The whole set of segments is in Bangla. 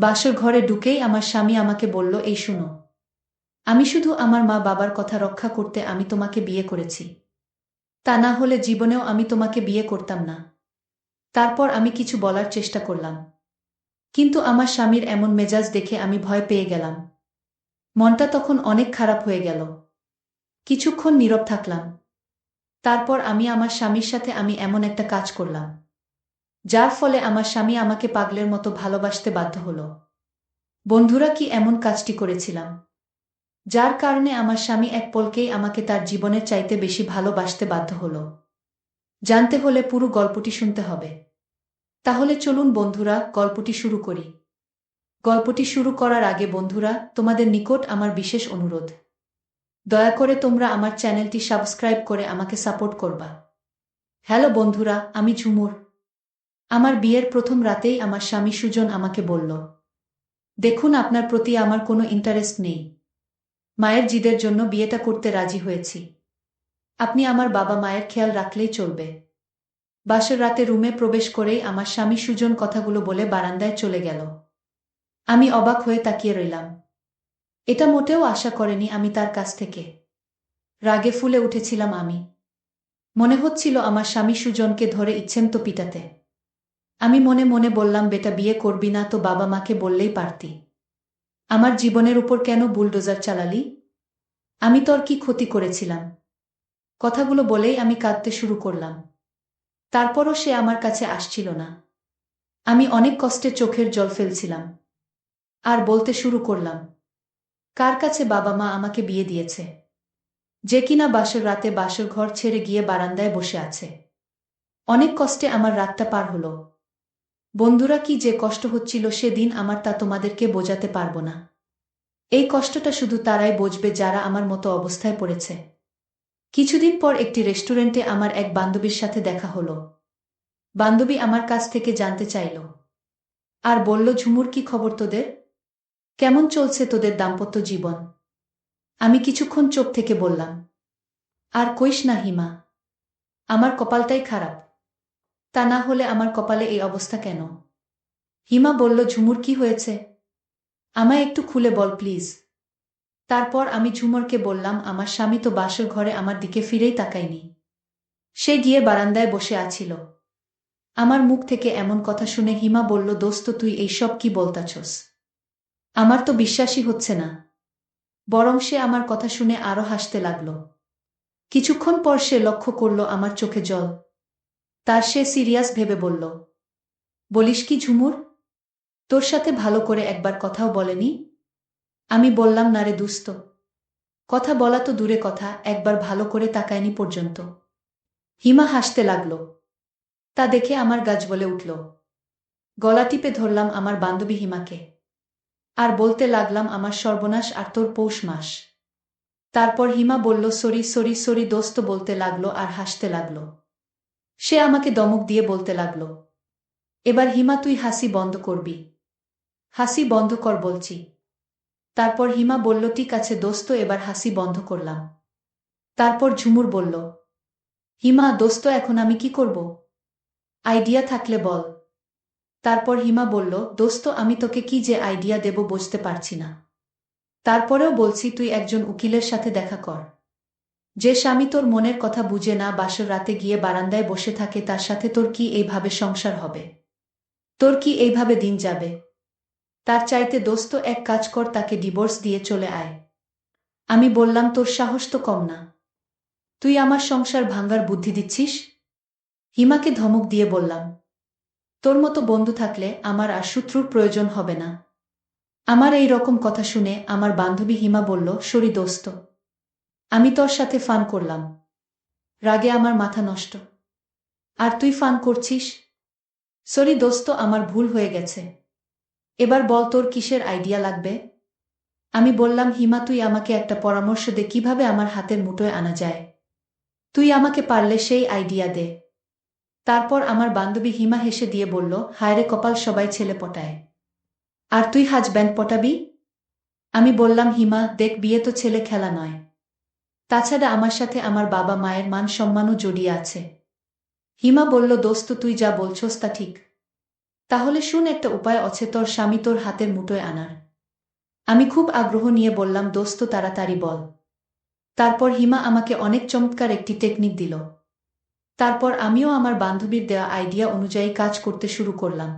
বাসর ঘরে ঢুকেই আমার স্বামী আমাকে বলল, এই শুনো, আমি শুধু আমার মা বাবার কথা রক্ষা করতে আমি তোমাকে বিয়ে করেছি। তা না হলে জীবনেও আমি তোমাকে বিয়ে করতাম না। তারপর আমি কিছু বলার চেষ্টা করলাম, কিন্তু আমার স্বামীর এমন মেজাজ দেখে আমি ভয় পেয়ে গেলাম। মনটা তখন অনেক খারাপ হয়ে গেল। কিছুক্ষণ নীরব থাকলাম। তারপর আমি আমার স্বামীর সাথে আমি এমন একটা কাজ করলাম, যার ফলে আমার স্বামী আমাকে পাগলের মতো ভালোবাসতে বাধ্য হলো। বন্ধুরা, কি এমন কাজটি করেছিলাম, যার কারণে আমার স্বামী এক পলকেই আমাকে তার জীবনের চাইতে বেশি ভালোবাসতে বাধ্য হলো? জানতে হলে পুরো গল্পটি শুনতে হবে। তাহলে চলুন বন্ধুরা, গল্পটি শুরু করি। গল্পটি শুরু করার আগে বন্ধুরা, তোমাদের নিকট আমার বিশেষ অনুরোধ, দয়া করে তোমরা আমার চ্যানেলটি সাবস্ক্রাইব করে আমাকে সাপোর্ট করবা। হ্যালো বন্ধুরা, আমি ঝুমুর। আমার বিয়ের প্রথম রাতেই আমার স্বামী সুজন আমাকে বলল, দেখুন, আপনার প্রতি আমার কোনো ইন্টারেস্ট নেই। মায়ের জিদের জন্য বিয়েটা করতে রাজি হয়েছি। আপনি আমার বাবা মায়ের খেয়াল রাখলেই চলবে। বাসর রাতে রুমে প্রবেশ করেই আমার স্বামী সুজন কথাগুলো বলে বারান্দায় চলে গেল। আমি অবাক হয়ে তাকিয়ে রইলাম। এটা মোটেও আশা করেনি আমি তার কাছ থেকে। রাগে ফুলে উঠেছিলাম আমি। মনে হচ্ছিল আমার স্বামী সুজনকে ধরে ইচ্ছেমতো পিটাতে। আমি মনে মনে বললাম, বেটা, বিয়ে করবি না তো বাবা মাকে বললেই পারতি। আমার জীবনের উপর কেন বুলডোজার চালালি? আমি তোর কি ক্ষতি করেছিলাম? কথাগুলো বলেই আমি কাঁদতে শুরু করলাম। তারপরও সে আমার কাছে আসছিল না। আমি অনেক কষ্টে চোখের জল ফেলছিলাম। আর বলতে শুরু করলাম, কার কাছে বাবা মা আমাকে বিয়ে দিয়েছে, যে কিনা বাসর রাতে বাসর ঘর ছেড়ে গিয়ে বারান্দায় বসে আছে। অনেক কষ্টে আমার রাতটা পার হলো। বন্ধুরা, কি যে কষ্ট হচ্ছিল সেদিন আমার, তা তোমাদেরকে বোঝাতে পারবো না। এই কষ্টটা শুধু তারাই বুঝবে যারা আমার মতো অবস্থায় পড়েছে। কিছুদিন পর একটি রেস্টুরেন্টে আমার এক বান্ধবীর সাথে দেখা হলো। বান্ধবী আমার কাছ থেকে জানতে চাইল আর বলল, ঝুমুর, কি খবর তোদের? কেমন চলছে তোদের দাম্পত্য জীবন? আমি কিছুক্ষণ চুপ থেকে বললাম, আর কইস না হিমা, আমার কপালটাই খারাপ। তা না হলে আমার কপালে এই অবস্থা কেন? হিমা বলল, ঝুমুর, কি হয়েছে? আমায় একটু খুলে বল প্লিজ। তারপর আমি ঝুমুরকে বললাম, আমার স্বামী তো বাসর ঘরে আমার দিকে ফিরেই তাকায়নি। সে গিয়ে বারান্দায় বসে আছিল। আমার মুখ থেকে এমন কথা শুনে হিমা বলল, দোস্ত, তুই এইসব কি বলতাছস? আমার তো বিশ্বাসই হচ্ছে না। বরং সে আমার কথা শুনে আরো হাসতে লাগল। কিছুক্ষণ পর সে লক্ষ্য করল আমার চোখে জল। তার সে সিরিয়াস ভেবে বলল, বলিস কি ঝুমুর, তোর সাথে ভালো করে একবার কথাও বলেনি? আমি বললাম, না রে দুস্ত, কথা বলা তো দূরে কথা, একবার ভালো করে তাকায়নি পর্যন্ত। হিমা হাসতে লাগল। তা দেখে আমার গা জ্বলে উঠল। গলা টিপে ধরলাম আমার বান্ধবী হিমাকে। আর বলতে লাগলাম, আমার সর্বনাশ আর তোর পৌষ মাস। তারপর হিমা বলল, সরি সরি সরি দোস্ত বলতে লাগলো আর হাসতে লাগলো। সে আমাকে দমক দিয়ে বলতে লাগলো, এবার হিমা তুই হাসি বন্ধ করবি। হাসি বন্ধ কর বলছি। তারপর হিমা বলল, ঠিক আছে দোস্ত, এবার হাসি বন্ধ করলাম। তারপর ঝুমুর বলল, হিমা দোস্ত, এখন আমি কি করব? আইডিয়া থাকলে বল। তারপর হিমা বলল, দোস্ত, আমি তোকে কি যে আইডিয়া দেব বুঝতে পারছি না। তারপরেও বলছি, তুই একজন উকিলের সাথে দেখা কর। যে স্বামী তোর মনের কথা বুঝে না, বাসর রাতে গিয়ে বারান্দায় বসে থাকে, তার সাথে তোর কি এইভাবে সংসার হবে? তোর কি এইভাবে দিন যাবে? তার চাইতে দোস্ত এক কাজ কর, তাকে ডিভোর্স দিয়ে চলে আয়। আমি বললাম, তোর সাহস তো কম না, তুই আমার সংসার ভাঙার বুদ্ধি দিচ্ছিস? হিমাকে ধমক দিয়ে বললাম, তোর মতো বন্ধু থাকলে আমার আর শত্রুর প্রয়োজন হবে না। আমার এই রকম কথা শুনে আমার বান্ধবী হিমা বলল, সরি দোস্ত, আমি তোর সাথে ফান করলাম। রাগে আমার মাথা নষ্ট। আর তুই ফান করছিস? সরি দোস্ত, আমার ভুল হয়ে গেছে। এবার বল, তোর কিসের আইডিয়া লাগবে? আমি বললাম, হিমা, তুই আমাকে একটা পরামর্শ দে, কিভাবে আমার হাতের মুঠোয় আনা যায়। তুই আমাকে পারলে সেই আইডিয়া দে। তারপর আমার বান্ধবী হিমা হেসে দিয়ে বলল, হায়রে কপাল, সবাই ছেলে পটায়, আর তুই হাজব্যান্ড পটাবি? আমি বললাম, হিমা দেখ, বিয়ে তো ছেলে খেলা নয়। তাছাড়া আমার সাথে আমার বাবা মায়ের মান সম্মানও জড়িয়ে আছে। হিমা বলল, দোস্ত, তুই যা বলছস তা ঠিক। তাহলে শুন, একটা উপায় আছে তোর স্বামী তোর হাতের মুঠোয় আনার। আমি খুব আগ্রহ নিয়ে বললাম, দোস্ত তাড়াতাড়ি বল। তারপর হিমা আমাকে অনেক চমৎকার একটি টেকনিক দিল। তারপর আমিও আমার বান্ধবীর দেওয়া আইডিয়া অনুযায়ী কাজ করতে শুরু করলাম।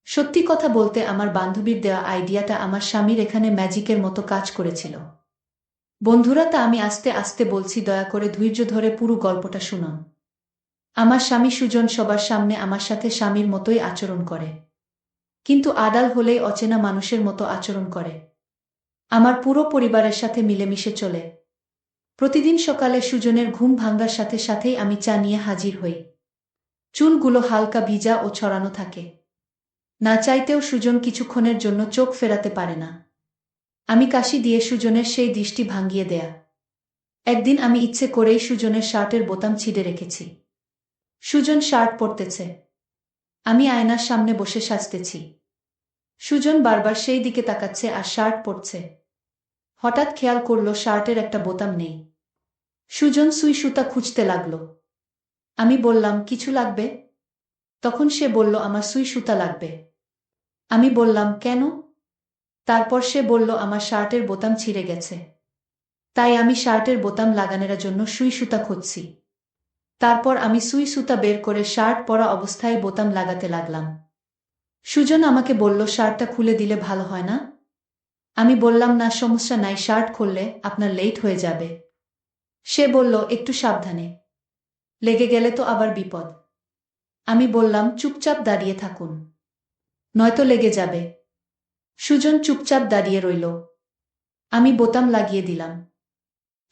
সত্যি কথা বলতে আমার বান্ধবীর দেওয়া আইডিয়াটা আমার স্বামীর এখানে ম্যাজিকের মতো কাজ করেছিল। বন্ধুরা, তা আমি আস্তে আস্তে বলছি, দয়া করে ধৈর্য ধরে পুরো গল্পটা শুনুন। আমার স্বামী সুজন সবার সামনে আমার সাথে স্বামীর মতোই আচরণ করে, কিন্তু আড়াল হলেই অচেনা মানুষের মতো আচরণ করে। আমার পুরো পরিবারের সাথে মিলেমিশে চলে। প্রতিদিন সকালে সুজনের ঘুম ভাঙার সাথে সাথেই আমি চা নিয়ে হাজির হই। চুলগুলো হালকা ভিজা ও ছড়ানো থাকে। না চাইতেও সুজন কিছুক্ষণের জন্য চোখ ফেরাতে পারে না। আমি কাশি দিয়ে সুজনের সেই দৃষ্টি ভাঙিয়ে দেয়া। একদিন আমি ইচ্ছে করেই সুজনের শার্টের বোতাম ছিঁড়ে রেখেছি। সুজন শার্ট পরতেছে, আমি আয়নার সামনে বসে সাজতেছি। সুজন বারবার সেই দিকে তাকাচ্ছে আর শার্ট পরছে। হঠাৎ খেয়াল করল শার্টের একটা বোতাম নেই। সুজন সুই সুতা খুঁজতে লাগল। আমি বললাম, কিছু লাগবে? তখন সে বলল, আমার সুই সুতা লাগবে। আমি বললাম, কেন? তারপর সে বলল, আমার শার্টের বোতাম ছিঁড়ে গেছে, তাই আমি শার্টের বোতাম লাগানোর জন্য সুই সুতা খুঁজছি। তারপর আমি সুই সুতা বের করে শার্ট পরা অবস্থায় বোতাম লাগাতে লাগলাম। সুজন আমাকে বলল, শার্টটা খুলে দিলে ভালো হয় না? আমি বললাম, না সমস্যা নাই, শার্ট খুললে আপনার লেট হয়ে যাবে। সে বলল, একটু সাবধানে, লেগে গেলে তো আবার বিপদ। আমি বললাম, চুপচাপ দাঁড়িয়ে থাকুন, নয়তো লেগে যাবে। সুজন চুপচাপ দাঁড়িয়ে রইল। আমি বোতাম লাগিয়ে দিলাম।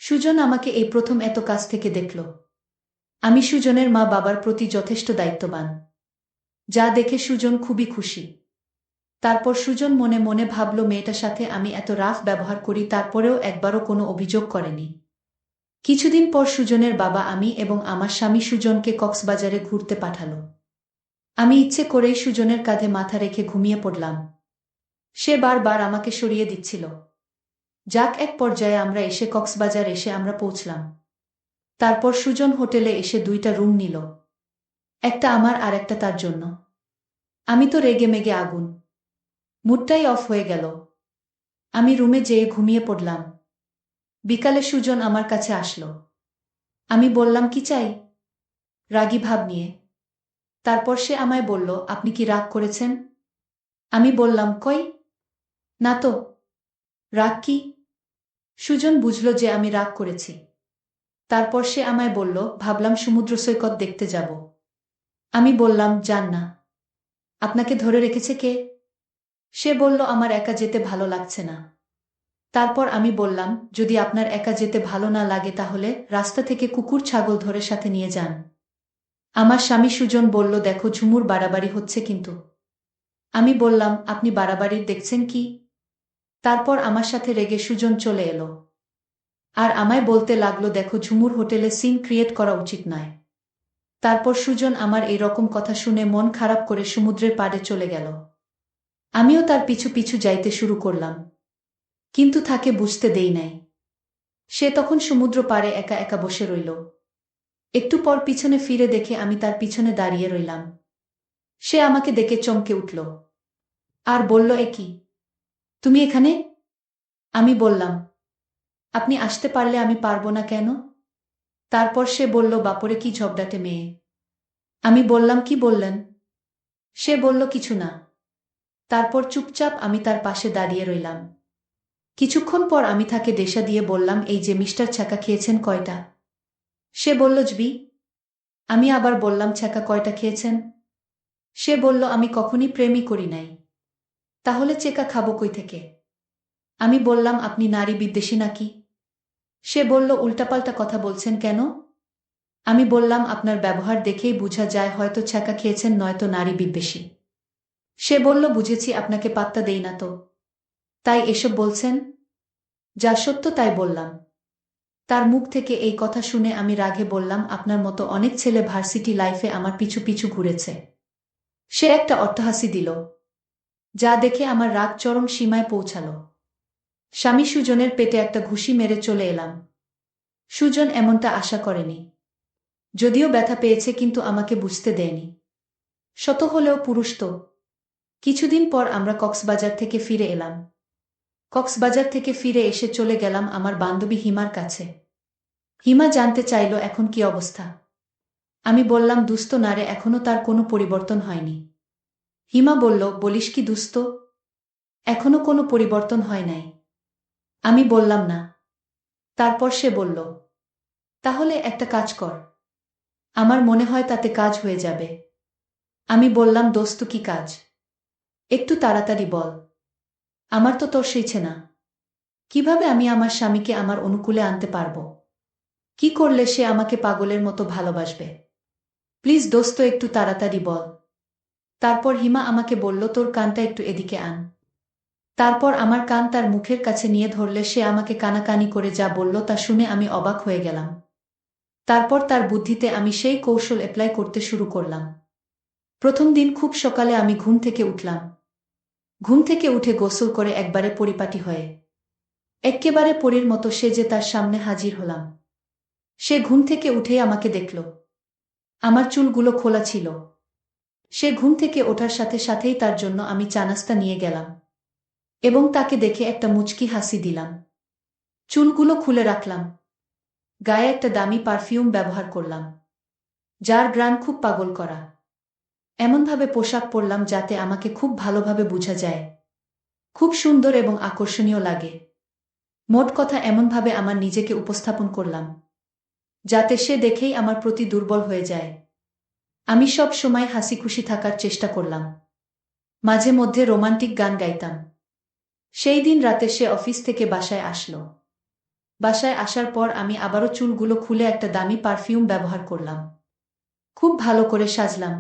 সুজন আমাকে এই প্রথম এত কাছ থেকে দেখল। আমি সুজনের মা বাবার প্রতি যথেষ্ট দায়িত্ববান, যা দেখে সুজন খুবই খুশি। তারপর সুজন মনে মনে ভাবল, মেয়েটার সাথে আমি এত রাফ ব্যবহার করি, তারপরেও একবারও কোনো অভিযোগ করেনি। কিছুদিন পর সুজনের বাবা আমি এবং আমার স্বামী সুজনকে কক্সবাজারে ঘুরতে পাঠালো। আমি ইচ্ছে করেই সুজনের কাঁধে মাথা রেখে ঘুমিয়ে পড়লাম। সে বারবার আমাকে সরিয়ে দিচ্ছিল। যাক, এক পর্যায়ে আমরা কক্সবাজার এসে আমরা পৌঁছলাম। তারপর সুজন হোটেলে এসে 2টা রুম নিল, একটা আমার আর একটা তার জন্য। আমি তো রেগে মেগে আগুন, মুডটাই অফ হয়ে গেল। আমি রুমে যেয়ে ঘুমিয়ে পড়লাম। বিকালে সুজন আমার কাছে আসলো। আমি বললাম, কি চাই? রাগী ভাব নিয়ে। তারপর সে আমায় বলল, আপনি কি রাগ করেছেন? আমি বললাম, কই না তো। রাগ কি? সুজন বুঝল যে আমি রাগ করেছি। তারপর সে আমায় বলল, ভাবলাম সমুদ্র সৈকত দেখতে যাব। আমি বললাম, যান না। আপনাকে ধরে রেখেছে কে? সে বলল, আমার একা যেতে ভালো লাগছে না। তারপর আমি বললাম, যদি আপনার একা যেতে ভালো না লাগে তাহলে রাস্তা থেকে কুকুর ছাগল ধরে সাথে নিয়ে যান। আমার স্বামী সুজন বলল, দেখো ঝুমুর, বাড়াবাড়ি হচ্ছে কিন্তু। আমি বললাম, আপনি বাড়াবাড়ির দেখছেন কি? তারপর আমার সাথে রেগে সুজন চলে এলো আর আমায় বলতে লাগলো, দেখো ঝুমুর, হোটেলে সিন ক্রিয়েট করা উচিত নয়। তারপর সুজন আমার এই রকম কথা শুনে মন খারাপ করে সমুদ্রের পাড়ে চলে গেল। আমিও তার পিছু পিছু যাইতে শুরু করলাম, কিন্তু তাকে বুঝতে দেই নাই। সে তখন সমুদ্র পাড়ে একা একা বসে রইল। একটু পর পিছনে ফিরে দেখে আমি তার পিছনে দাঁড়িয়ে রইলাম। সে আমাকে দেখে চমকে উঠল আর বলল, এ কি, তুমি এখানে? আমি বললাম, আপনি আসতে পারলে আমি পারবো না কেন? তারপর সে বলল, বাপরে কি ঝগড়াটে মেয়ে। আমি বললাম, কি বললেন? সে বলল, কিছু না। তারপর চুপচাপ আমি তার পাশে দাঁড়িয়ে রইলাম। কিছুক্ষণ পর আমি তাকে দেশা দিয়ে বললাম, এই যে মিস্টার ছ্যাঁকা খেয়েছেন কয়টা? সে বলল, জবি। আমি আবার বললাম, ছ্যাঁকা কয়টা খেয়েছেন? সে বলল, আমি কখনই প্রেমই করি নাই। তাহলে চেকা খাবো কই থেকে? আমি বললাম, আপনি নারী বিদ্বেষী নাকি? সে বলল, উল্টাপাল্টা কথা বলছেন কেন? আমি বললাম, আপনার ব্যবহার দেখেই বোঝা যায় হয়তো ছ্যাঁকা খেয়েছেন, নয়তো নারী বিদ্বেষী। সে বলল, বুঝেছি, আপনাকে পাত্তা দেই না তো, তাই এসব বলছেন। যা সত্য তাই বললাম। তার মুখ থেকে এই কথা শুনে আমি রাগে বললাম, আপনার মতো অনেক ছেলে ভার্সিটি লাইফে আমার পিছু পিছু ঘুরেছে। সে একটা অট্টহাসি দিল, যা দেখে আমার রাগ চরম সীমায় পৌঁছালো। স্বামী সুজনের পেটে একটা ঘুষি মেরে চলে এলাম। সুজন এমনটা আশা করেনি, যদিও ব্যথা পেয়েছে, কিন্তু আমাকে বুঝতে দেয়নি। শত হলেও পুরুষ তো। কিছুদিন পর আমরা কক্সবাজার থেকে ফিরে এলাম। কক্সবাজার থেকে ফিরে এসে চলে গেলাম আমার বান্ধবী হিমার কাছে। হিমা জানতে চাইল এখন কি অবস্থা। আমি বললাম, দুস্থ না রে, এখনো তার কোনো পরিবর্তন হয়নি। হিমা বলল, বলিস কি দুস্থ? এখনো কোনো পরিবর্তন হয় নাই। আমি বললাম না। তারপর সে বলল, তাহলে একটা কাজ কর, আমার মনে হয় তাতে কাজ হয়ে যাবে। আমি বললাম, দোস্ত কি কাজ? একটু তাড়াতাড়ি বল, আমার তো তোর সইছে না। কিভাবে আমি আমার স্বামীকে আমার অনুকূলে আনতে পারবো? কি করলে সে আমাকে পাগলের মতো ভালোবাসবে? প্লিজ দোস্ত, একটু তাড়াতাড়ি বল। তারপর হিমা আমাকে বলল, তোর কানটা একটু এদিকে আন। তারপর আমার কান তার মুখের কাছে নিয়ে ধরলে সে আমাকে কানাকানি করে যা বলল তা শুনে আমি অবাক হয়ে গেলাম। তারপর তার বুদ্ধিতে আমি সেই কৌশল অ্যাপ্লাই করতে শুরু করলাম। প্রথম দিন খুব সকালে আমি ঘুম থেকে উঠলাম। ঘুম থেকে উঠে গোসল করে একবারে পরিপাটি হয়ে এক্কেবারে পরীর মতো সেজে তার সামনে হাজির হলাম। সে ঘুম থেকে উঠেই আমাকে দেখল। আমার চুলগুলো খোলা ছিল। সে ঘুম থেকে ওঠার সাথে সাথেই তার জন্য আমি চা নাস্তা নিয়ে গেলাম এবং তাকে দেখে একটা মুচকি হাসি দিলাম। চুলগুলো খুলে রাখলাম। গায়ে একটা দামি পারফিউম ব্যবহার করলাম, যার ঘ্রাণ খুব পাগল করা। এমনভাবে পোশাক পরলাম যাতে আমাকে খুব ভালোভাবে বোঝা যায়, খুব সুন্দর এবং আকর্ষণীয় লাগে। মোট কথা, এমনভাবে আমার নিজেকে উপস্থাপন করলাম যাতে সে দেখেই আমার প্রতি দুর্বল হয়ে যায়। আমি সব সময় হাসি খুশি থাকার চেষ্টা করলাম। মাঝে মধ্যে রোমান্টিক গান গাইতাম। সেই দিন রাতে সে অফিস থেকে বাসায় আসলো। বাসায় আসার পর আমি আবারও চুলগুলো খুলে একটা দামি পারফিউম ব্যবহার করলাম। খুব ভালো করে সাজলাম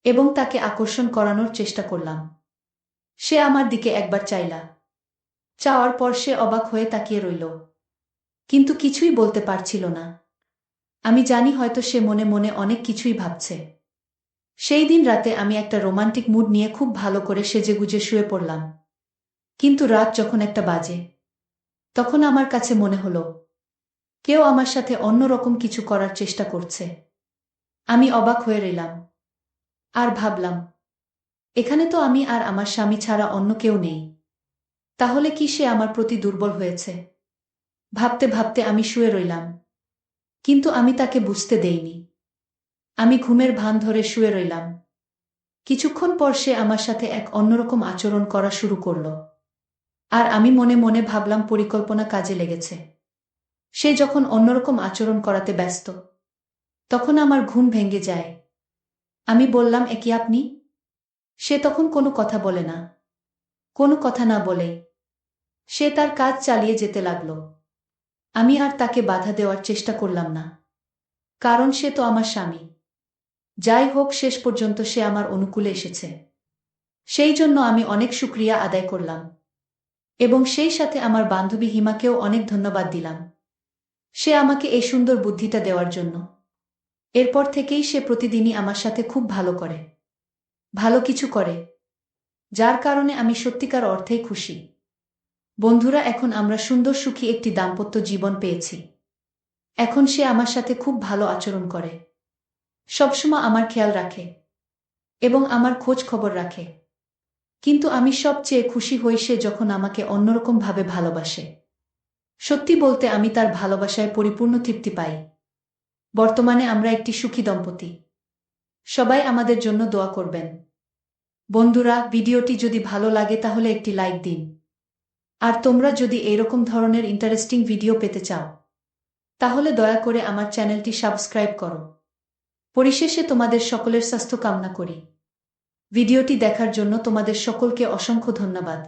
এবং তাকে আকর্ষণ করানোর চেষ্টা করলাম। সে আমার দিকে একবার চাইলা। চাওয়ার পর সে অবাক হয়ে তাকিয়ে রইল, কিন্তু কিছুই বলতে পারছিল না। আমি জানি হয়তো সে মনে মনে অনেক কিছুই ভাবছে। সেই দিন রাতে আমি একটা রোমান্টিক মুড নিয়ে খুব ভালো করে সেজেগুজে শুয়ে পড়লাম। কিন্তু রাত যখন একটা বাজে, তখন আমার কাছে মনে হলো কেউ আমার সাথে অন্যরকম কিছু করার চেষ্টা করছে। আমি অবাক হয়ে রইলাম আর ভাবলাম, এখানে তো আমি আর আমার স্বামী ছাড়া অন্য কেউ নেই। তাহলে কি সে আমার প্রতি দুর্বল হয়েছে? ভাবতে ভাবতে আমি শুয়ে রইলাম, কিন্তু আমি তাকে বুঝতে দেইনি। আমি ঘুমের ভান ধরে শুয়ে রইলাম। কিছুক্ষণ পর সে আমার সাথে এক অন্যরকম আচরণ করা শুরু করল, আর আমি মনে মনে ভাবলাম পরিকল্পনা কাজে লেগেছে। সে যখন অন্যরকম আচরণ করাতে ব্যস্ত, তখন আমার ঘুম ভেঙে যায়। আমি বললাম, এ কি আপনি? সে তখন কোনো কথা বলে না। কোনো কথা না বলে সে তার কাজ চালিয়ে যেতে লাগল। আমি আর তাকে বাধা দেওয়ার চেষ্টা করলাম না, কারণ সে তো আমার স্বামী। যাই হোক, শেষ পর্যন্ত সে আমার অনুকূলে এসেছে। সেই জন্য আমি অনেক শুকরিয়া আদায় করলাম এবং সেই সাথে আমার বান্ধবী হিমাকেও অনেক ধন্যবাদ দিলাম, সে আমাকে এই সুন্দর বুদ্ধিটা দেওয়ার জন্য। এরপর থেকেই সে প্রতিদিনই আমার সাথে খুব ভালো করে, ভালো কিছু করে, যার কারণে আমি সত্যিকার অর্থেই খুশি। বন্ধুরা, এখন আমরা সুন্দর সুখী একটি দাম্পত্য জীবন পেয়েছি। এখন সে আমার সাথে খুব ভালো আচরণ করে, সবসময় আমার খেয়াল রাখে এবং আমার খোঁজ খবর রাখে। কিন্তু আমি সবচেয়ে খুশি হই সে যখন আমাকে অন্যরকমভাবে ভালোবাসে। সত্যি বলতে আমি তার ভালোবাসায় পরিপূর্ণ তৃপ্তি পাই। বর্তমানে আমরা একটি সুখী দম্পতি। সবাই আমাদের জন্য দোয়া করবেন। বন্ধুরা, ভিডিওটি যদি ভালো লাগে তাহলে একটি লাইক দিন। আর তোমরা যদি এইরকম ধরনের ইন্টারেস্টিং ভিডিও পেতে চাও, তাহলে দয়া করে আমার চ্যানেলটি সাবস্ক্রাইব করো। পরিশেষে তোমাদের সকলের স্বাস্থ্য কামনা করি। ভিডিওটি দেখার জন্য তোমাদের সকলকে অসংখ্য ধন্যবাদ।